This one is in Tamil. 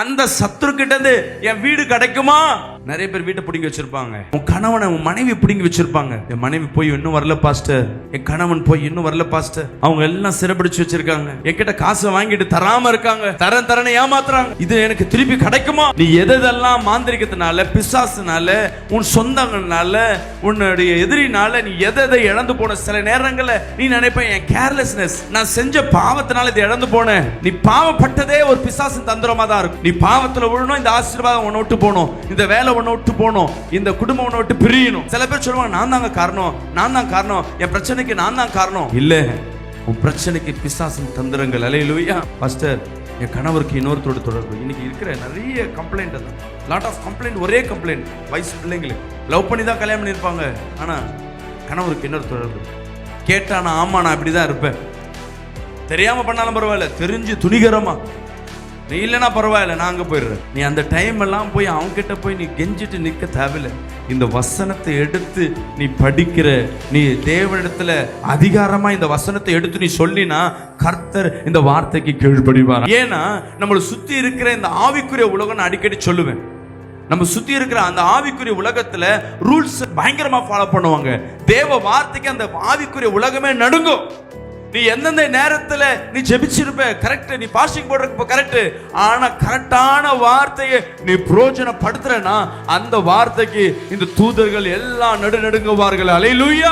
அந்த சத்துரு கிட்ட இருந்து என் வீடு கிடைக்குமா? நிறைய பேர் வீட்டை பிடிங்கி வச்சிருப்பாங்க. உன் கணவனை உன் மனைவி பிடிங்கி வச்சிருப்பாங்க. என் மனைவி போய் இன்னும் வரல பாஸ்டர், என் கணவன் போய் இன்னும் வரல பாஸ்டர். அவங்க எல்லாம் சிறப்பிடிச்சு வச்சிருக்காங்க. என்கிட்ட காசை வாங்கிட்டு தராம இருக்காங்க, தரேன்னு ஏமாத்துறாங்க. இது எனக்கு திருப்பி கிடைக்குமா? நீ எதெல்லாம் மாந்திரிகத்தினால, பிசாசுனால, உன் சொந்தங்கள்னால, உன்னுடைய எதிரினால நீ எதை இழந்து போன. சில நேரங்கள்ல நீ நினைப்ப என் கேர்லெஸ்னஸ், நான் செஞ்ச பாவத்தினால இதை இழந்து போனேன். நீ பாவப்பட்டதே ஒரு பிசாசின் தந்திரமா தான் இருக்கும். நீ பாவத்துல விழணும், இந்த ஆசீர்வாதம் உன்னை விட்டு போகணும், இந்த வேலை உன்னை விட்டு போகணும், இந்த குடும்பம் உன்னை விட்டு பிரியணும். சில பேர் சொல்லுவாங்க நான் தாங்க காரணம், நான் தான் காரணம், என் பிரச்சனைக்கு நான் தான் காரணம். இல்ல, உன் பிரச்சனைக்கு பிசாசின் தந்திரங்கள். அல்லேலூயா. பாஸ்டர், என் கணவருக்கு இன்னொருத்தரோட தொடர்பு. இன்னைக்கு இருக்கிற நிறைய கம்ப்ளைண்ட் தான், லாட் ஆஃப் கம்ப்ளைண்ட். ஒரே கம்ப்ளைண்ட், வயசு பிள்ளைங்களுக்கு லவ் பண்ணி தான் கல்யாணம் பண்ணியிருப்பாங்க, ஆனா கணவருக்கு இன்னொரு தொடர்பு. கேட்டா நான் ஆமா நான் இப்படிதான் இருப்பேன், தெரியாம பண்ணாலும் பரவாயில்ல, தெரிஞ்சு துணிகரமா, நீ இல்லைன்னா பரவாயில்ல நான் அங்கே போயிடுறேன். நீ அந்த டைம் எல்லாம் போய் அவங்க கிட்ட போய் நீ கெஞ்சிட்டு நிற்க தேவையில்லை. இந்த வசனத்தை எடுத்து நீ படிக்கிற, நீ தேவனிடத்துல அதிகாரமா இந்த வசனத்தை எடுத்து நீ சொல்லினா கர்த்தர் இந்த வார்த்தைக்கு கீழ்ப்படிவார். ஏன்னா நம்மளை சுத்தி இருக்கிற இந்த ஆவிக்குரிய உலகம் நான் அடிக்கடி சொல்லுவேன், நம்ம சுத்தி இருக்கிற அந்த ஆவிக்குரிய உலகத்துல ரூல்ஸ் பயங்கரமா ஃபாலோ பண்ணுவாங்க. தேவ வார்த்தைக்கு அந்த ஆவிக்குரிய உலகமே நடுங்கும். நீ எந்தெந்த நேரத்துல நீ ஜெபிச்சிருப்ப கரெக்ட், நீ பாஸ்டிங் போடுறப்ப கரெக்ட், ஆனா கரெக்டான வார்த்தையை நீ பிரயோஜனப்படுத்துறனா அந்த வார்த்தைக்கு இந்த தூதர்கள் எல்லாம் நடுநடுங்குவார்கள். அல்லேலூயா.